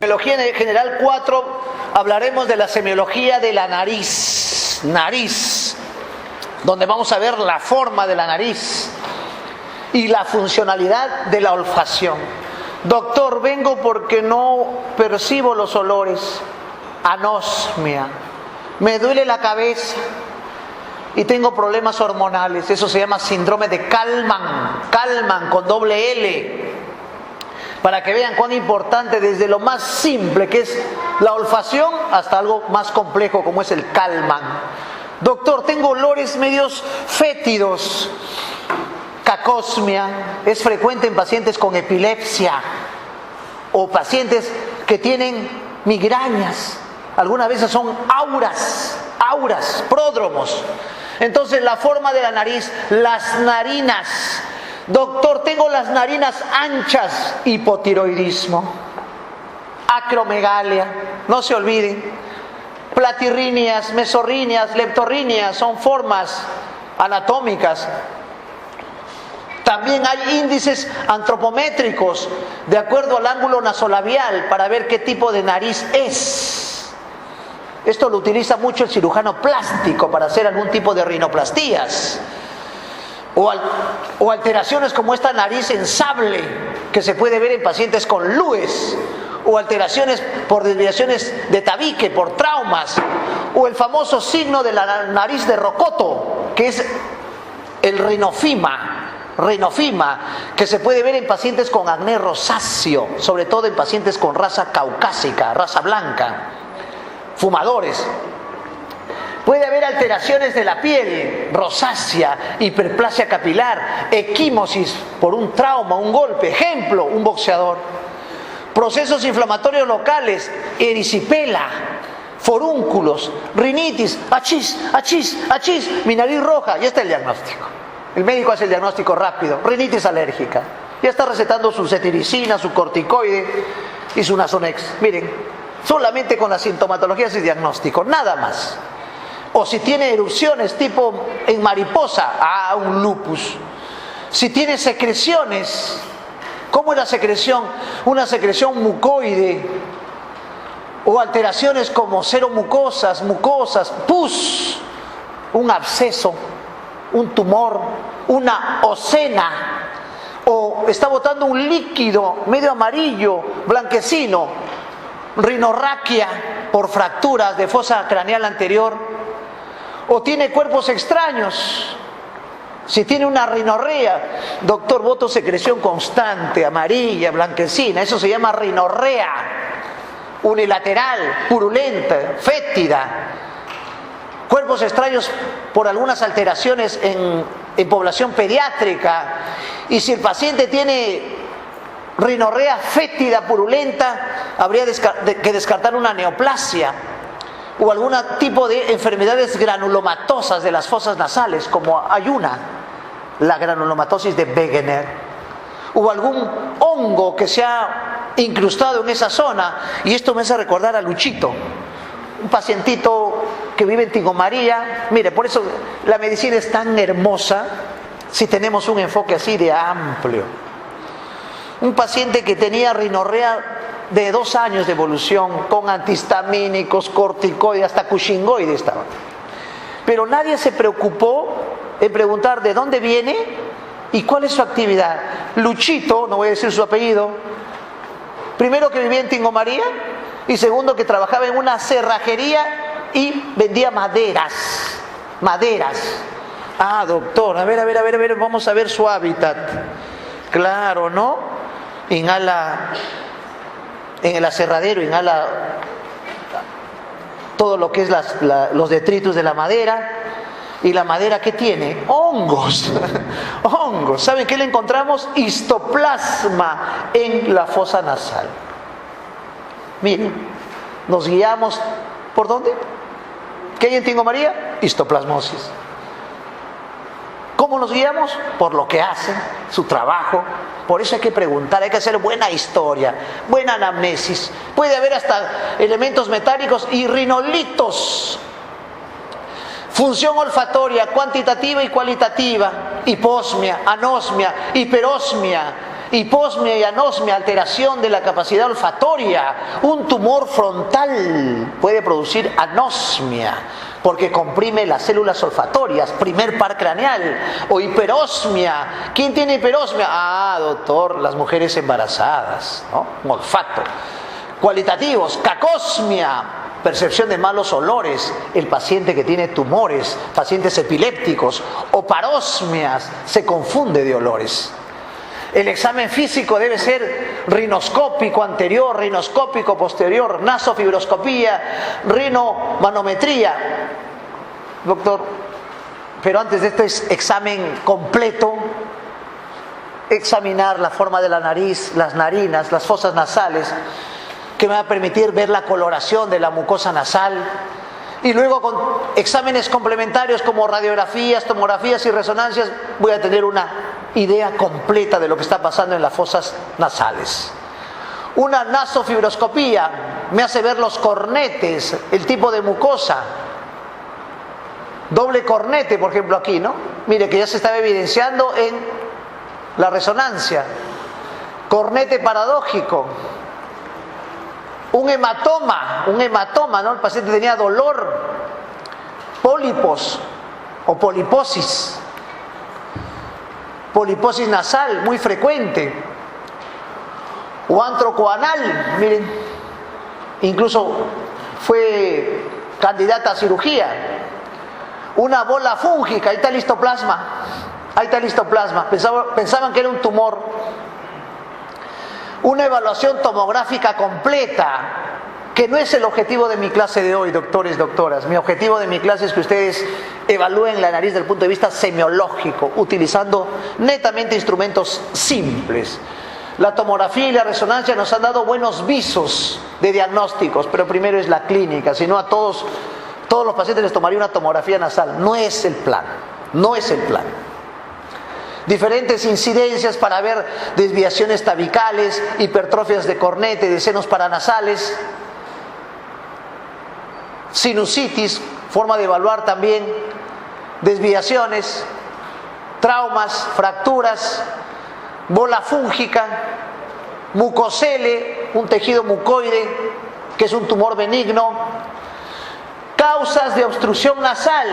Semiología general 4, hablaremos de la semiología de la nariz, donde vamos a ver la forma de la nariz y la funcionalidad de la olfacción. Doctor, vengo porque no percibo los olores, anosmia, me duele la cabeza y tengo problemas hormonales, eso se llama síndrome de Kallmann con doble L. Para que vean cuán importante, desde lo más simple que es la olfacción hasta algo más complejo como es el Kallmann. Doctor, tengo olores medios fétidos. Cacosmia es frecuente en pacientes con epilepsia o pacientes que tienen migrañas. Algunas veces son auras, pródromos. Entonces, la forma de la nariz, las narinas. Doctor, tengo las narinas anchas, hipotiroidismo, acromegalia, no se olviden, platirrinias, mesorrinias, leptorrinias, son formas anatómicas. También hay índices antropométricos de acuerdo al ángulo nasolabial para ver qué tipo de nariz es. Esto lo utiliza mucho el cirujano plástico para hacer algún tipo de rinoplastías. O alteraciones como esta nariz en sable que se puede ver en pacientes con LUES, o alteraciones por desviaciones de tabique, por traumas, o el famoso signo de la nariz de rocoto, que es el rinofima, que se puede ver en pacientes con acné rosáceo, sobre todo en pacientes con raza caucásica, raza blanca, fumadores. Puede haber alteraciones de la piel, rosácea, hiperplasia capilar, equimosis por un trauma, un golpe, ejemplo, un boxeador. Procesos inflamatorios locales, erisipela, forúnculos, rinitis, achís, mi nariz roja, ya está el diagnóstico. El médico hace el diagnóstico rápido, rinitis alérgica. Ya está recetando su cetiricina, su corticoide y su Nasonex. Miren, solamente con la sintomatología es el diagnóstico, nada más. O si tiene erupciones tipo en mariposa, un lupus. Si tiene secreciones, ¿cómo es la secreción? Una secreción mucoide. O alteraciones como seromucosas, pus, un absceso, un tumor, una ocena. O está botando un líquido medio amarillo, blanquecino, rinorraquia por fracturas de fosa craneal anterior. O tiene cuerpos extraños. Si tiene una rinorrea, doctor, boto secreción constante, amarilla, blanquecina, eso se llama rinorrea, unilateral, purulenta, fétida. Cuerpos extraños por algunas alteraciones en población pediátrica. Y si el paciente tiene rinorrea fétida, purulenta, habría que descartar una neoplasia o algún tipo de enfermedades granulomatosas de las fosas nasales, como hay la granulomatosis de Wegener, o algún hongo que se ha incrustado en esa zona. Y esto me hace recordar a Luchito, un pacientito que vive en Tingo María. Mire, por eso la medicina es tan hermosa si tenemos un enfoque así de amplio. Un paciente que tenía rinorrea de 2 años de evolución, con antihistamínicos, corticoides, hasta cushingoide estaba. Pero nadie se preocupó en preguntar de dónde viene y cuál es su actividad. Luchito, no voy a decir su apellido, primero que vivía en Tingo María y segundo que trabajaba en una cerrajería y vendía maderas. Doctor, a ver, vamos a ver su hábitat. Claro, ¿no? Inhala, en el aserradero inhala todo lo que es los detritus de la madera. ¿Y la madera qué tiene? Hongos. ¿Saben qué le encontramos? Histoplasma en la fosa nasal. Miren, nos guiamos, ¿por dónde? ¿Qué hay en Tingo María? Histoplasmosis. ¿Cómo nos guiamos? Por lo que hacen, su trabajo. Por eso hay que preguntar, hay que hacer buena historia, buena anamnesis. Puede haber hasta elementos metálicos y rinolitos. Función olfatoria, cuantitativa y cualitativa. Hiposmia, anosmia, hiperosmia, hiposmia y anosmia, alteración de la capacidad olfatoria. Un tumor frontal puede producir anosmia porque comprime las células olfatorias, primer par craneal. O hiperosmia. ¿Quién tiene hiperosmia? Ah, doctor, las mujeres embarazadas, ¿no? Un olfato. Cualitativos, cacosmia, percepción de malos olores, el paciente que tiene tumores, pacientes epilépticos. O parosmias, se confunde de olores. El examen físico debe ser rinoscópico anterior, rinoscópico posterior, nasofibroscopía, rinomanometría. Doctor, pero antes de este examen completo, examinar la forma de la nariz, las narinas, las fosas nasales, que me va a permitir ver la coloración de la mucosa nasal. Y luego con exámenes complementarios como radiografías, tomografías y resonancias voy a tener una idea completa de lo que está pasando en las fosas nasales. Una nasofibroscopía me hace ver los cornetes, el tipo de mucosa. Doble cornete, por ejemplo, aquí, ¿no? Mire que ya se estaba evidenciando en la resonancia. Cornete paradójico. Un hematoma, ¿no? El paciente tenía dolor, pólipos o poliposis nasal, muy frecuente, o antro coanal, miren, incluso fue candidata a cirugía. Una bola fúngica, ahí está el histoplasma, pensaban que era un tumor. Una evaluación tomográfica completa, que no es el objetivo de mi clase de hoy, doctores, doctoras. Mi objetivo de mi clase es que ustedes evalúen la nariz desde el punto de vista semiológico, utilizando netamente instrumentos simples. La tomografía y la resonancia nos han dado buenos visos de diagnósticos, pero primero es la clínica, si no a todos los pacientes les tomaría una tomografía nasal. No es el plan. Diferentes incidencias para ver desviaciones tabicales, hipertrofias de cornete, de senos paranasales, sinusitis, forma de evaluar también desviaciones, traumas, fracturas, bola fúngica, mucocele, un tejido mucoide que es un tumor benigno, causas de obstrucción nasal,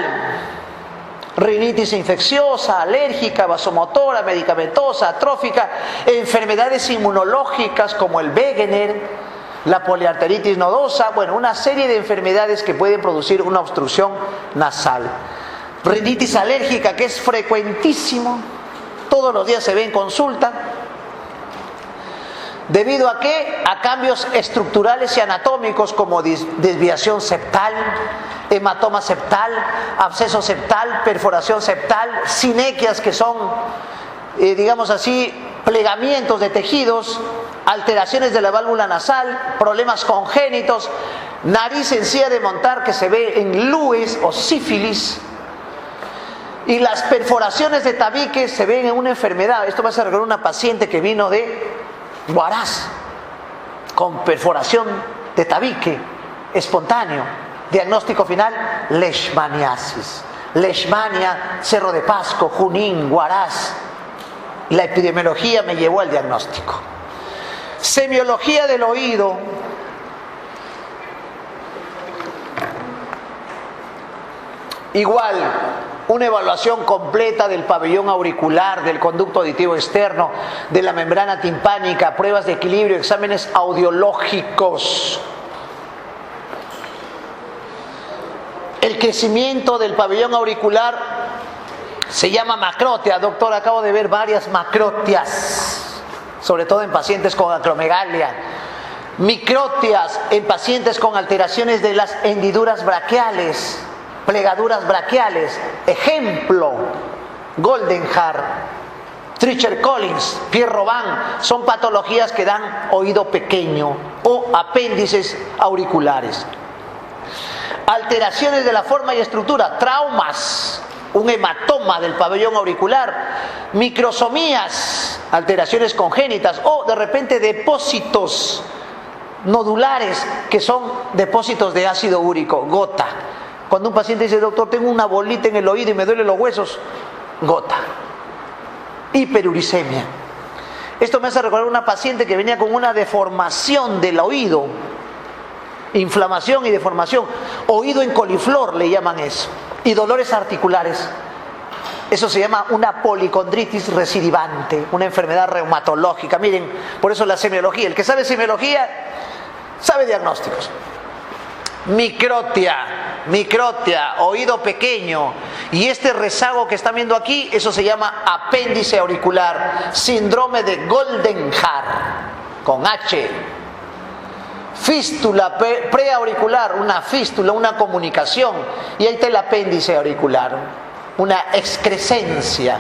rinitis infecciosa, alérgica, vasomotora, medicamentosa, atrófica, enfermedades inmunológicas como el Wegener, la poliarteritis nodosa, bueno, una serie de enfermedades que pueden producir una obstrucción nasal. Rinitis alérgica, que es frecuentísimo, todos los días se ve en consulta. ¿Debido a qué? A cambios estructurales y anatómicos como desviación septal, hematoma septal, absceso septal, perforación septal, sinequias que son, digamos así, plegamientos de tejidos, alteraciones de la válvula nasal, problemas congénitos, nariz en silla de montar que se ve en lues o sífilis, y las perforaciones de tabique se ven en una enfermedad. Esto va a ser una paciente que vino de Huaraz, con perforación de tabique espontáneo. Diagnóstico final, leishmaniasis. Leishmania, Cerro de Pasco, Junín, Huaraz. La epidemiología me llevó al diagnóstico. Semiología del oído. Igual, una evaluación completa del pabellón auricular, del conducto auditivo externo, de la membrana timpánica, pruebas de equilibrio, exámenes audiológicos. El crecimiento del pabellón auricular se llama macrotia. Doctor, acabo de ver varias macrotias, sobre todo en pacientes con acromegalia. Microtias en pacientes con alteraciones de las hendiduras braquiales, plegaduras braquiales. Ejemplo, Goldenhar, Treacher-Collins, Pierre-Robin, son patologías que dan oído pequeño o apéndices auriculares. Alteraciones de la forma y estructura, traumas, un hematoma del pabellón auricular, microsomías, alteraciones congénitas o de repente depósitos nodulares que son depósitos de ácido úrico, gota. Cuando un paciente dice, doctor, tengo una bolita en el oído y me duelen los huesos, gota. Hiperuricemia. Esto me hace recordar una paciente que venía con una deformación del oído, inflamación y deformación, oído en coliflor le llaman eso, y dolores articulares. Eso se llama una policondritis recidivante, una enfermedad reumatológica. Miren, por eso la semiología, el que sabe semiología sabe diagnósticos. Microtia, oído pequeño, y este rezago que están viendo aquí, eso se llama apéndice auricular, síndrome de Goldenhar, con H. Fístula preauricular, una fístula, una comunicación, y ahí está el apéndice auricular, una excrescencia.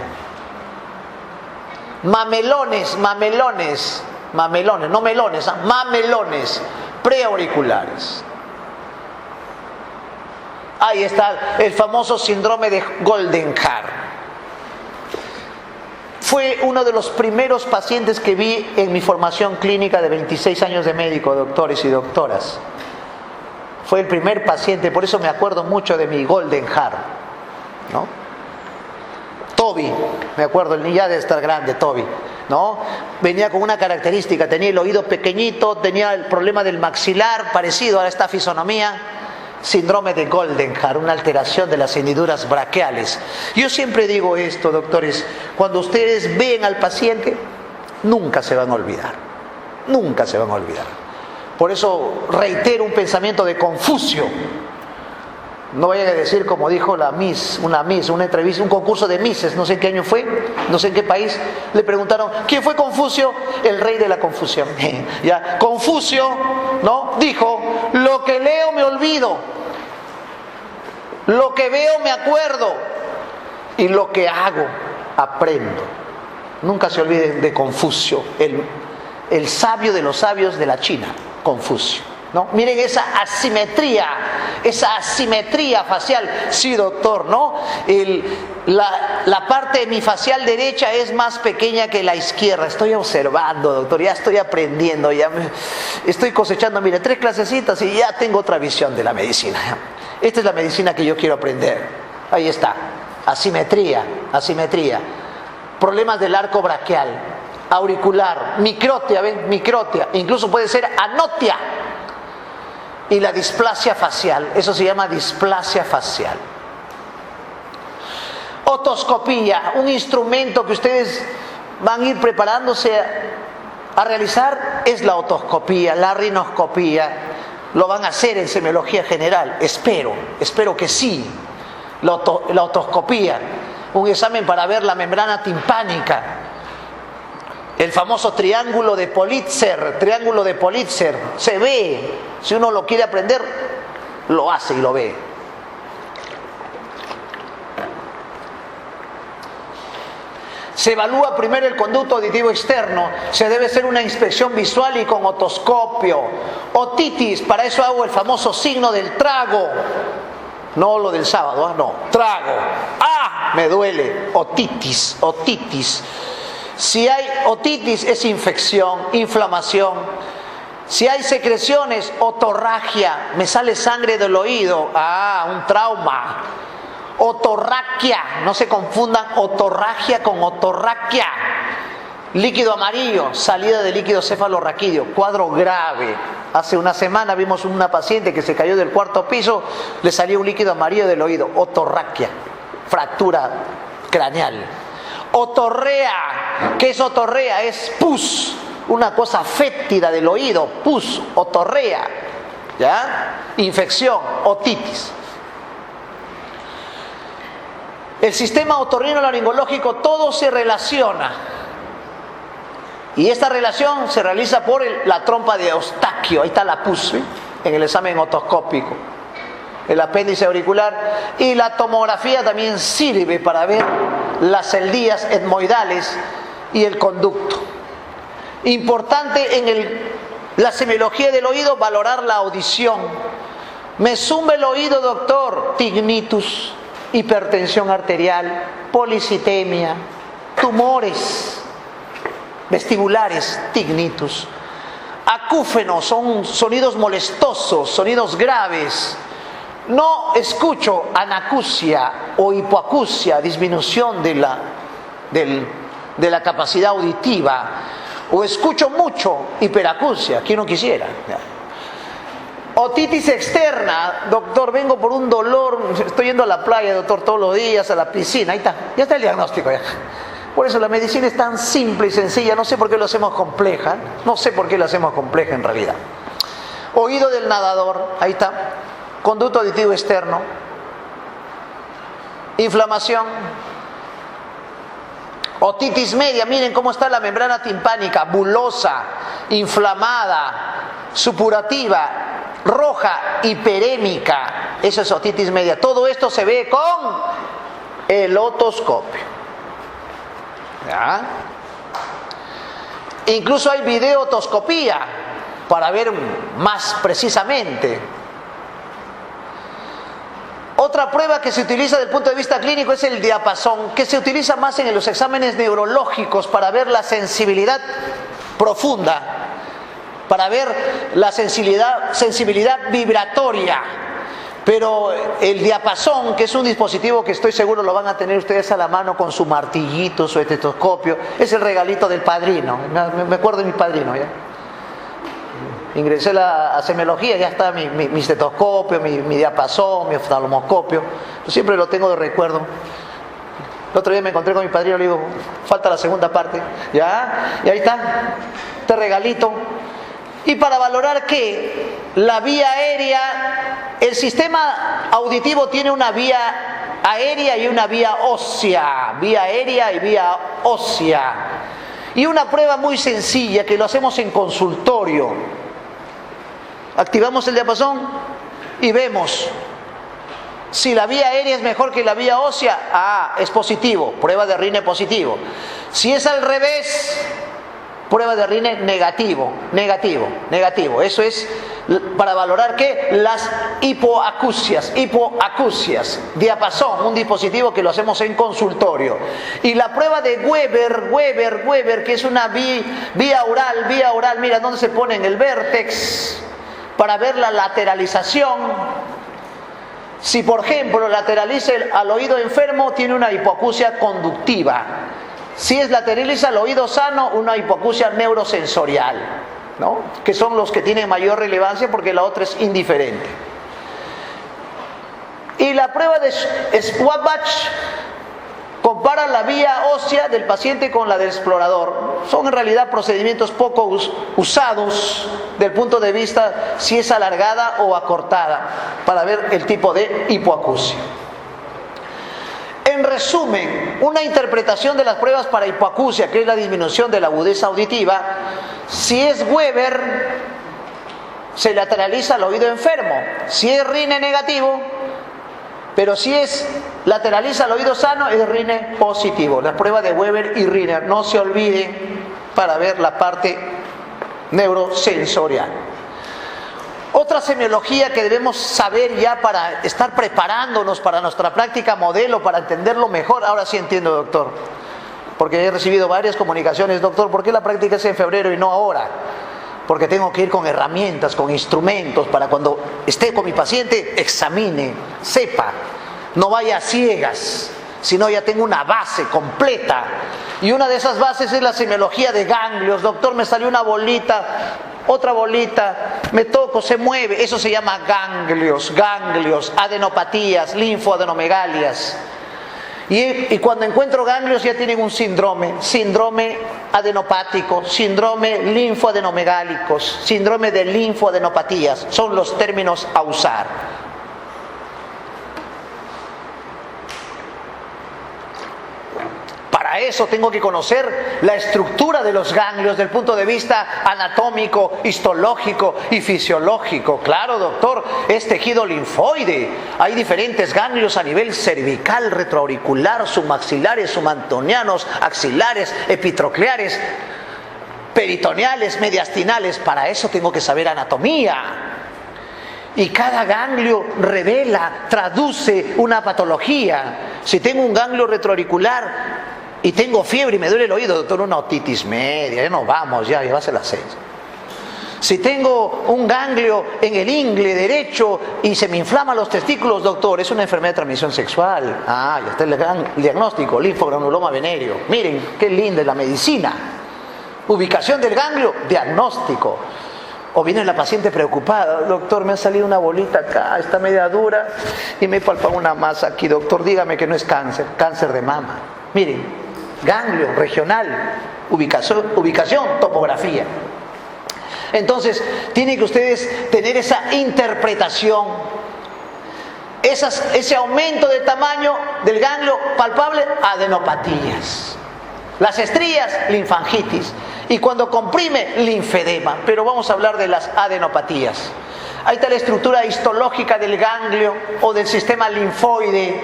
Mamelones, mamelones preauriculares. Ahí está el famoso síndrome de Goldenhar. Fue uno de los primeros pacientes que vi en mi formación clínica de 26 años de médico, doctores y doctoras. Fue el primer paciente, por eso me acuerdo mucho de mi Goldenhar, ¿no? Toby, me acuerdo, ya de estar grande, Toby, ¿no? Venía con una característica, tenía el oído pequeñito, tenía el problema del maxilar, parecido a esta fisonomía. Síndrome de Goldenhar, una alteración de las hendiduras braquiales. Yo siempre digo esto, doctores, cuando ustedes ven al paciente, nunca se van a olvidar. Por eso reitero un pensamiento de Confucio. No vayan a decir como dijo una entrevista, un concurso de Misses, no sé en qué año fue, no sé en qué país, le preguntaron, ¿quién fue Confucio? El rey de la confusión. Ya, Confucio, ¿no? Dijo, lo que leo me olvido, lo que veo me acuerdo, y lo que hago aprendo. Nunca se olviden de Confucio, el sabio de los sabios de la China, Confucio. ¿No? Miren esa asimetría facial. Sí, doctor, ¿no? La parte hemifacial derecha es más pequeña que la izquierda. Estoy observando, doctor, ya estoy aprendiendo, estoy cosechando, mire, 3 clasecitas y ya tengo otra visión de la medicina. Esta es la medicina que yo quiero aprender. Ahí está, asimetría. Problemas del arco braquial, auricular, microtia, ¿ven? Microtia, incluso puede ser anotia. Y la displasia facial, eso se llama displasia facial. Otoscopía, un instrumento que ustedes van a ir preparándose a realizar, es la otoscopía, la rinoscopía. Lo van a hacer en semiología general, espero que sí. La otoscopía, un examen para ver la membrana timpánica. El famoso triángulo de Politzer, se ve, si uno lo quiere aprender, lo hace y lo ve. Se evalúa primero el conducto auditivo externo, se debe hacer una inspección visual y con otoscopio. Otitis, para eso hago el famoso signo del trago, no lo del sábado, no, trago. ¡Ah! Me duele, otitis. Si hay otitis es infección, inflamación. Si hay secreciones, otorragia, me sale sangre del oído, un trauma. Otorraquia, no se confundan otorragia con otorraquia. Líquido amarillo, salida de líquido cefalorraquídeo, cuadro grave. Hace una semana vimos una paciente que se cayó del 4º piso, le salió un líquido amarillo del oído, otorraquia, fractura craneal. Otorrea, ¿qué es otorrea? Es pus, una cosa fétida del oído, pus, otorrea, ¿ya? Infección, otitis. El sistema otorrinolaringológico, todo se relaciona. Y esta relación se realiza por la trompa de Eustaquio, ahí está la pus, ¿sí? En el examen otoscópico. El apéndice auricular, y la tomografía también sirve para ver las celdías etmoidales y el conducto. Importante en la semiología del oído, valorar la audición. Me zumba el oído, doctor, tinnitus, hipertensión arterial, policitemia, tumores vestibulares, tinnitus. Acúfenos, son sonidos molestosos, sonidos graves. No escucho anacusia o hipoacusia, disminución de la capacidad auditiva. O escucho mucho, hiperacusia, ¿quién no quisiera? Otitis externa, doctor, vengo por un dolor, estoy yendo a la playa, doctor, todos los días, a la piscina, ahí está, ya está el diagnóstico ya. Por eso la medicina es tan simple y sencilla, no sé por qué lo hacemos compleja, no sé por qué lo hacemos compleja en realidad. Oído del nadador, ahí está, conducto auditivo externo, inflamación, otitis media, miren cómo está la membrana timpánica, bulosa, inflamada, supurativa, roja, hiperémica, eso es otitis media. Todo esto se ve con el otoscopio. ¿Ya? Incluso hay videotoscopía para ver más precisamente. Otra prueba que se utiliza desde el punto de vista clínico es el diapasón, que se utiliza más en los exámenes neurológicos para ver la sensibilidad profunda, para ver la sensibilidad vibratoria. Pero el diapasón, que es un dispositivo que estoy seguro lo van a tener ustedes a la mano con su martillito, su estetoscopio, es el regalito del padrino. Me acuerdo de mi padrino, ¿ya? Ingresé a semiología, ya está mi estetoscopio, mi diapasón, mi oftalmoscopio. Yo siempre lo tengo de recuerdo. El otro día me encontré con mi padrino, le digo, falta la segunda parte. ¿Ya? Y ahí está, este regalito. Y para valorar que la vía aérea, el sistema auditivo tiene una vía aérea y una vía ósea. Vía aérea y vía ósea. Y una prueba muy sencilla que lo hacemos en consultorio. Activamos el diapasón y vemos si la vía aérea es mejor que la vía ósea. Es positivo, prueba de Rine positivo. Si es al revés, prueba de Rine negativo. Eso es para valorar que las hipoacusias, diapasón, un dispositivo que lo hacemos en consultorio. Y la prueba de Weber, que es una vía oral, mira dónde se pone en el vértex, para ver la lateralización. Si por ejemplo lateraliza al oído enfermo, tiene una hipoacusia conductiva. Si es lateraliza al oído sano, una hipoacusia neurosensorial, ¿no? Que son los que tienen mayor relevancia porque la otra es indiferente. Y la prueba de Schwabach compara la vía ósea del paciente con la del explorador. Son en realidad procedimientos poco usados del punto de vista si es alargada o acortada para ver el tipo de hipoacusia. En resumen, una interpretación de las pruebas para hipoacusia, que es la disminución de la agudeza auditiva, si es Weber, se lateraliza al oído enfermo. Si es Rine negativo, pero si es lateraliza al oído sano, es Rine positivo. La prueba de Weber y Rine, no se olviden para ver la parte neurosensorial. Otra semiología que debemos saber ya para estar preparándonos para nuestra práctica modelo, para entenderlo mejor. Ahora sí entiendo, doctor, porque he recibido varias comunicaciones. Doctor, ¿por qué la práctica es en febrero y no ahora? Porque tengo que ir con herramientas, con instrumentos, para cuando esté con mi paciente, examine, sepa, no vaya a ciegas, sino ya tengo una base completa. Y una de esas bases es la semiología de ganglios. Doctor, me salió una bolita, otra bolita, me toco, se mueve. Eso se llama ganglios, adenopatías, linfoadenomegalias. Y cuando encuentro ganglios ya tienen un síndrome adenopático, síndrome linfoadenomegálicos, síndrome de linfoadenopatías. Son los términos a usar. Para eso tengo que conocer la estructura de los ganglios desde el punto de vista anatómico, histológico y fisiológico. Claro, doctor, es tejido linfoide. Hay diferentes ganglios a nivel cervical, retroauricular, submaxilares, subantonianos, axilares, epitrocleares, peritoneales, mediastinales. Para eso tengo que saber anatomía. Y cada ganglio revela, traduce una patología. Si tengo un ganglio retroauricular y tengo fiebre y me duele el oído, doctor, una otitis media, ya nos vamos, ya va a ser las 6. Si tengo un ganglio en el ingle derecho y se me inflaman los testículos, doctor, es una enfermedad de transmisión sexual. Ya está el diagnóstico, linfogranuloma venéreo. Miren, qué linda es la medicina. Ubicación del ganglio, diagnóstico. O viene la paciente preocupada, doctor, me ha salido una bolita acá, está media dura y me he palpado una masa aquí, doctor, dígame que no es cáncer, cáncer de mama. Miren, ganglio regional, ubicación, topografía. Entonces, tienen que ustedes tener esa interpretación, ese aumento de tamaño del ganglio palpable, adenopatías. Las estrías, linfangitis. Y cuando comprime, linfedema. Pero vamos a hablar de las adenopatías. Ahí está la estructura histológica del ganglio o del sistema linfoide.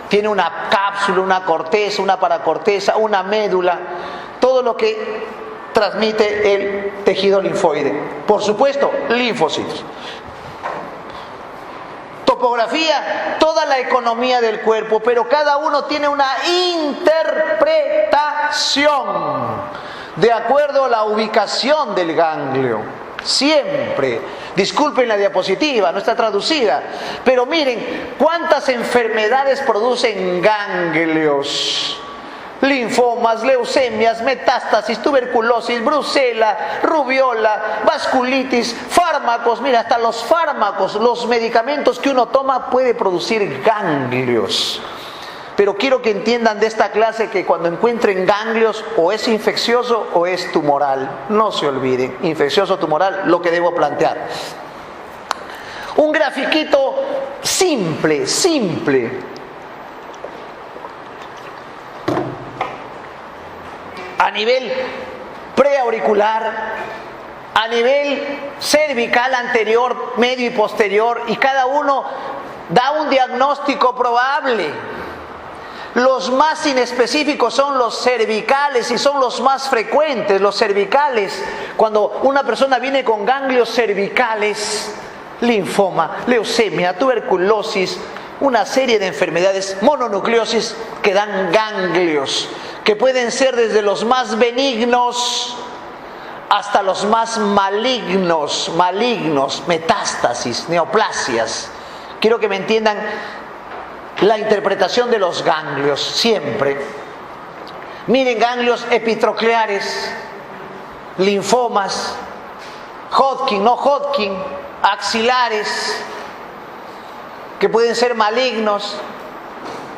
Tiene una cápsula, una corteza, una paracorteza, una médula. Todo lo que transmite el tejido linfoide. Por supuesto, linfocitos. Topografía, toda la economía del cuerpo, pero cada uno tiene una interpretación de acuerdo a la ubicación del ganglio. Siempre. Disculpen la diapositiva, no está traducida, pero miren cuántas enfermedades producen ganglios. Linfomas, leucemias, metástasis, tuberculosis, brucela, rubiola, vasculitis, fármacos. Mira, hasta los fármacos, los medicamentos que uno toma puede producir ganglios. Pero quiero que entiendan de esta clase que cuando encuentren ganglios o es infeccioso o es tumoral. No se olviden, infeccioso o tumoral, lo que debo plantear. Un grafiquito simple. A nivel preauricular, a nivel cervical anterior, medio y posterior, y cada uno da un diagnóstico probable. Los más inespecíficos son los cervicales y son los más frecuentes. Los cervicales, cuando una persona viene con ganglios cervicales, linfoma, leucemia, tuberculosis, una serie de enfermedades, mononucleosis, que dan ganglios, que pueden ser desde los más benignos hasta los más malignos, metástasis, neoplasias. Quiero que me entiendan la interpretación de los ganglios, siempre. Miren, ganglios epitrocleares, linfomas, Hodgkin, no Hodgkin, axilares, que pueden ser malignos,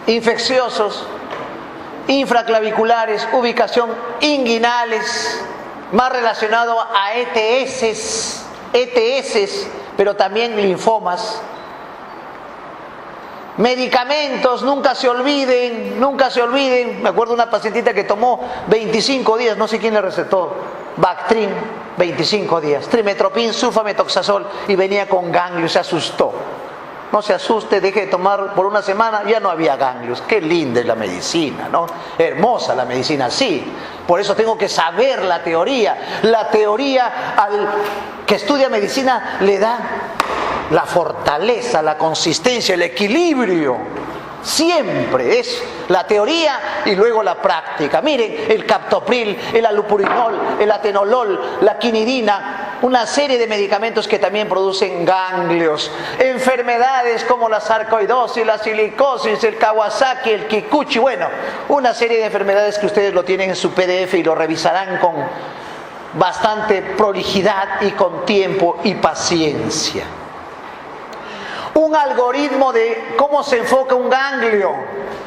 infecciosos, infraclaviculares, ubicación inguinales, más relacionado a ETS, pero también linfomas. Medicamentos, nunca se olviden, me acuerdo de una pacientita que tomó 25 días, no sé quién le recetó, Bactrim, 25 días, Trimetoprim, sulfametoxazol, y venía con ganglios, se asustó. No se asuste, deje de tomar por una semana, ya no había ganglios. Qué linda es la medicina, ¿no? Hermosa la medicina, sí. Por eso tengo que saber la teoría. La teoría al que estudia medicina le da la fortaleza, la consistencia, el equilibrio. Siempre es la teoría y luego la práctica. Miren, el captopril, el alupurinol, el atenolol, la quinidina, una serie de medicamentos que también producen ganglios. Enfermedades como la sarcoidosis, la silicosis, el Kawasaki, el Kikuchi, bueno, una serie de enfermedades que ustedes lo tienen en su PDF y lo revisarán con bastante prolijidad y con tiempo y paciencia. Un algoritmo de cómo se enfoca un ganglio.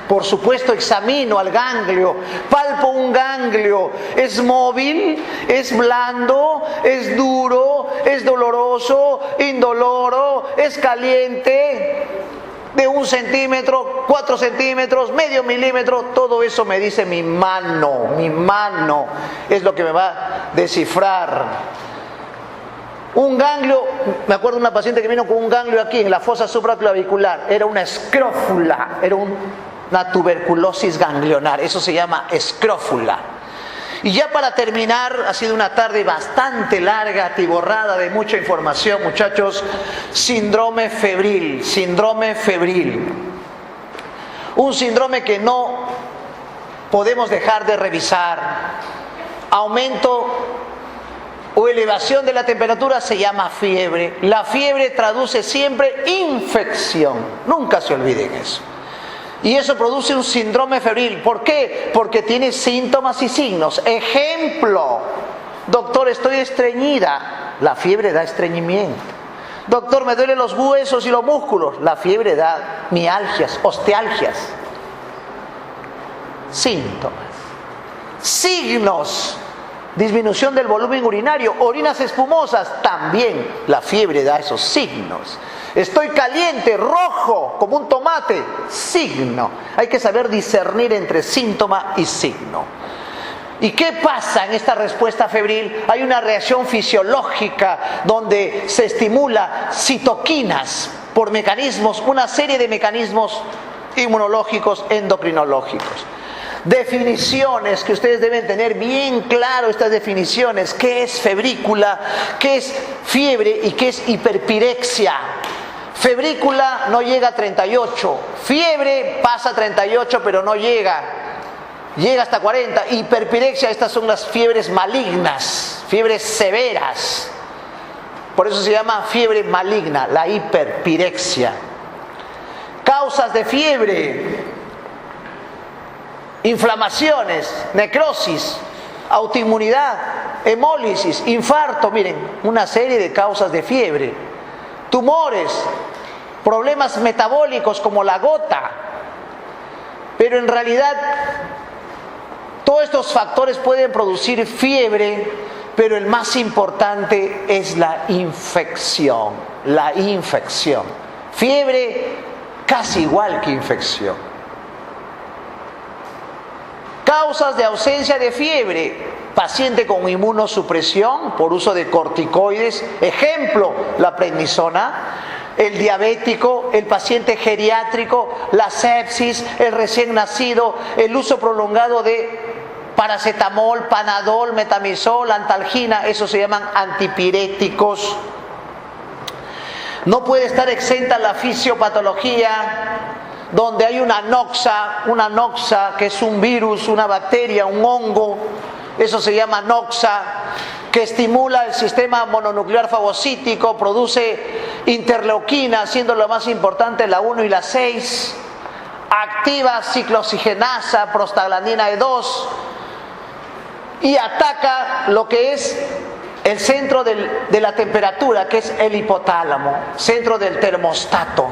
Por supuesto, examino al ganglio, palpo un ganglio. ¿Es móvil? ¿Es blando? ¿Es duro? ¿Es doloroso? ¿Indoloro? ¿Es caliente? De 1 centímetro, 4 centímetros, medio milímetro, todo eso me dice mi mano es lo que me va a descifrar. Un ganglio, me acuerdo de una paciente que vino con un ganglio aquí en la fosa supraclavicular, era una escrófula, era una tuberculosis ganglionar, eso se llama escrófula. Y ya para terminar, ha sido una tarde bastante larga, atiborrada de mucha información, muchachos. Síndrome febril. Un síndrome que no podemos dejar de revisar. Aumento o elevación de la temperatura se llama fiebre. La fiebre traduce siempre infección. Nunca se olviden eso. Y eso produce un síndrome febril. ¿Por qué? Porque tiene síntomas y signos. Ejemplo, Doctor, estoy estreñida. La fiebre da estreñimiento. Doctor, me duelen los huesos y los músculos. La fiebre da mialgias, ostealgias. Síntomas. Signos. Disminución del volumen urinario, orinas espumosas. También la fiebre da esos signos. Estoy caliente, rojo, como un tomate. Signo. Hay que saber discernir entre síntoma y signo. ¿Y qué pasa en esta respuesta febril? Hay una reacción fisiológica donde se estimula citoquinas por mecanismos, una serie de mecanismos inmunológicos, endocrinológicos. Definiciones que ustedes deben tener bien claro, estas definiciones: qué es febrícula, qué es fiebre y qué es hiperpirexia. Febrícula no llega a 38, fiebre pasa a 38 pero no llega hasta 40. Hiperpirexia, estas son las fiebres malignas, fiebres severas. Por eso se llama fiebre maligna, la hiperpirexia. Causas de fiebre: inflamaciones, necrosis, autoinmunidad, hemólisis, infarto. Miren, una serie de causas de fiebre. Tumores, problemas metabólicos como la gota. Pero en realidad todos estos factores pueden producir fiebre, pero el más importante es la infección. La infección. Fiebre casi igual que infección. Causas de ausencia de fiebre: paciente con inmunosupresión por uso de corticoides, ejemplo, la prednisona; el diabético, el paciente geriátrico, la sepsis, el recién nacido, el uso prolongado de paracetamol, panadol, metamizol, antalgina, esos se llaman antipiréticos. No puede estar exenta la fisiopatología, donde hay una noxa que es un virus, una bacteria, un hongo, eso se llama noxa, que estimula el sistema mononuclear fagocítico, produce interleuquina, siendo lo más importante la 1 y la 6, activa ciclooxigenasa, prostaglandina E2, y ataca lo que es el centro de la temperatura, que es el hipotálamo, centro del termostato.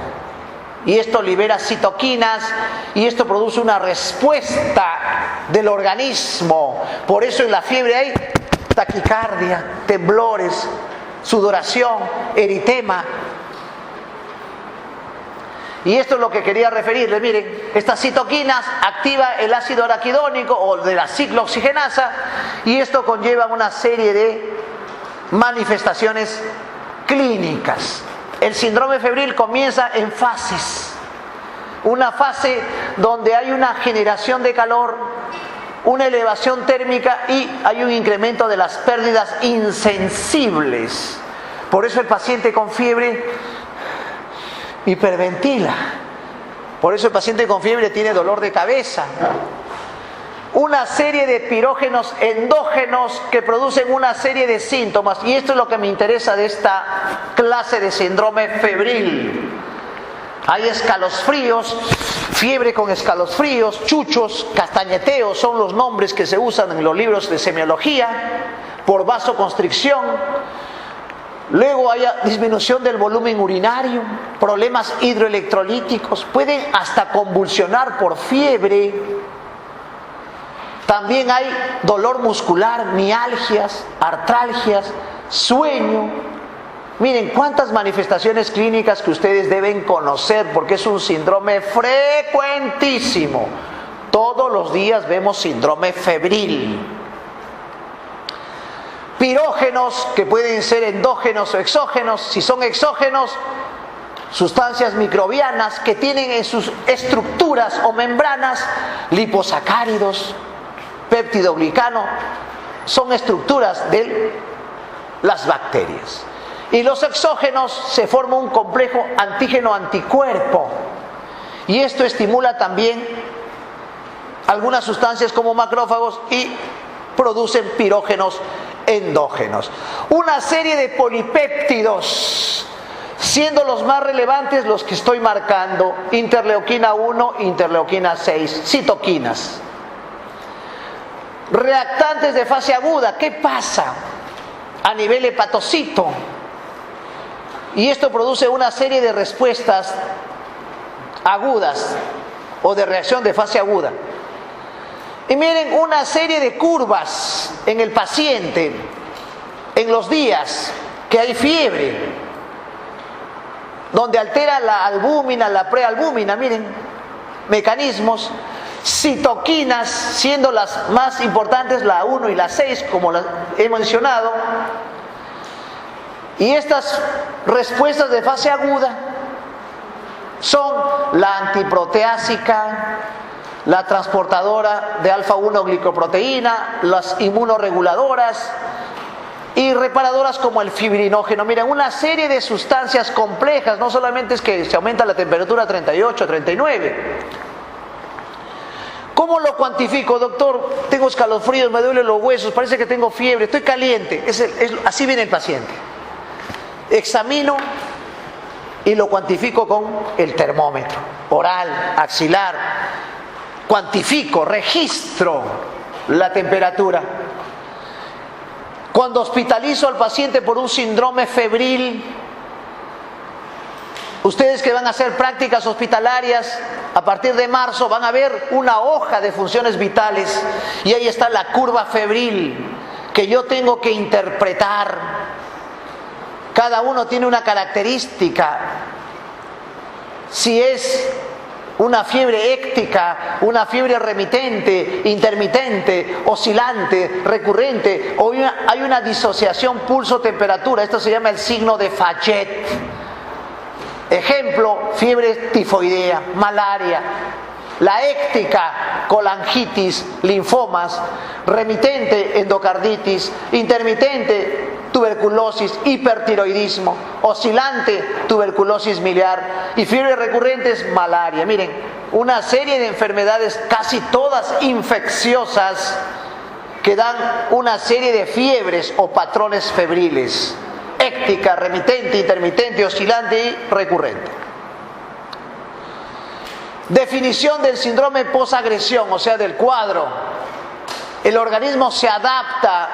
Y esto libera citoquinas y esto produce una respuesta del organismo. Por eso en la fiebre hay taquicardia, temblores, sudoración, eritema. Y esto es lo que quería referirles. Miren, estas citoquinas activa el ácido araquidónico o de la ciclooxigenasa, y esto conlleva una serie de manifestaciones clínicas. El síndrome febril comienza en fases. Una fase donde hay una generación de calor, una elevación térmica y hay un incremento de las pérdidas insensibles. Por eso el paciente con fiebre hiperventila. Por eso el paciente con fiebre tiene dolor de cabeza. Una serie de pirógenos endógenos que producen una serie de síntomas. Y esto es lo que me interesa de esta clase de síndrome febril. Hay escalofríos, fiebre con escalofríos, chuchos, castañeteos, son los nombres que se usan en los libros de semiología, por vasoconstricción. Luego hay disminución del volumen urinario, problemas hidroelectrolíticos, pueden hasta convulsionar por fiebre. También hay dolor muscular, mialgias, artralgias, sueño. Miren cuántas manifestaciones clínicas que ustedes deben conocer, porque es un síndrome frecuentísimo. Todos los días vemos síndrome febril. Pirógenos que pueden ser endógenos o exógenos. Si son exógenos, sustancias microbianas que tienen en sus estructuras o membranas liposacáridos, péptidoglicano, son estructuras de las bacterias. Y los exógenos, se forma un complejo antígeno-anticuerpo, y esto estimula también algunas sustancias como macrófagos y producen pirógenos endógenos. Una serie de polipéptidos, siendo los más relevantes los que estoy marcando: interleuquina 1, interleuquina 6, citoquinas. Reactantes de fase aguda, ¿qué pasa? a nivel hepatocito. Y esto produce una serie de respuestas agudas o de reacción de fase aguda. Y miren, una serie de curvas en el paciente en los días que hay fiebre, donde altera la albúmina, la prealbúmina, miren, mecanismos, citoquinas, siendo las más importantes la 1 y la 6, como las he mencionado, y estas respuestas de fase aguda son la antiproteásica, la transportadora de alfa-1 glicoproteína, las inmunoreguladoras y reparadoras como el fibrinógeno. Miren, una serie de sustancias complejas, no solamente es que se aumenta la temperatura a 38, 39. ¿Cómo lo cuantifico, doctor? Tengo escalofríos, me duelen los huesos, parece que tengo fiebre, estoy caliente. Así viene el paciente. Examino y lo cuantifico con el termómetro, oral, axilar. Cuantifico, registro la temperatura. Cuando hospitalizo al paciente por un síndrome febril, ustedes que van a hacer prácticas hospitalarias, a partir de marzo van a ver una hoja de funciones vitales y ahí está la curva febril que yo tengo que interpretar. Cada uno tiene una característica. Si es una fiebre éctica, una fiebre remitente, intermitente, oscilante, recurrente, o hay una disociación pulso-temperatura, esto se llama el signo de Fayet. Ejemplo, fiebre tifoidea, malaria. La éctica, colangitis, linfomas. Remitente, endocarditis. Intermitente, tuberculosis, hipertiroidismo. Oscilante, tuberculosis miliar. Y fiebre recurrente es malaria. Miren, una serie de enfermedades, casi todas infecciosas, que dan una serie de fiebres o patrones febriles. Éctica, remitente, intermitente, oscilante y recurrente. Definición del síndrome posagresión, o sea, del cuadro. El organismo se adapta,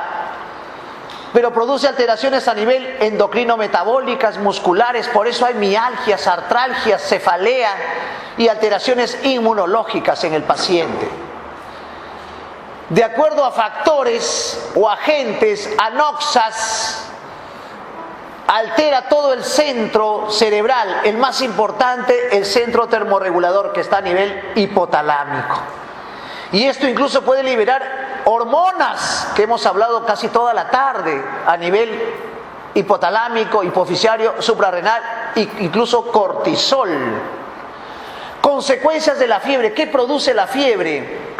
pero produce alteraciones a nivel endocrino-metabólicas, musculares, por eso hay mialgias, artralgias, cefalea y alteraciones inmunológicas en el paciente. De acuerdo a factores o agentes, anoxas, altera todo el centro cerebral, el más importante, el centro termorregulador, que está a nivel hipotalámico. Y esto incluso puede liberar hormonas, que hemos hablado casi toda la tarde, a nivel hipotalámico, hipoficiario, suprarrenal, e incluso cortisol. Consecuencias de la fiebre. ¿Qué produce la fiebre?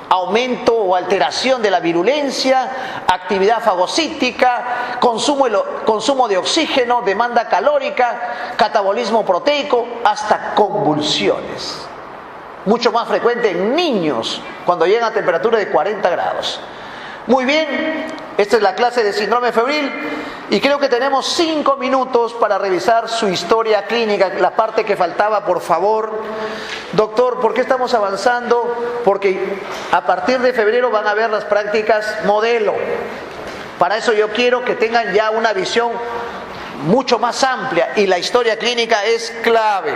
Aumento o alteración de la virulencia, actividad fagocítica, consumo de oxígeno, demanda calórica, catabolismo proteico, hasta convulsiones. Mucho más frecuente en niños cuando llegan a temperatura de 40 grados. Muy bien, esta es la clase de síndrome febril y creo que tenemos 5 minutos para revisar su historia clínica, la parte que faltaba, por favor. Doctor, ¿por qué estamos avanzando? Porque a partir de febrero van a ver las prácticas modelo. Para eso yo quiero que tengan ya una visión mucho más amplia y la historia clínica es clave.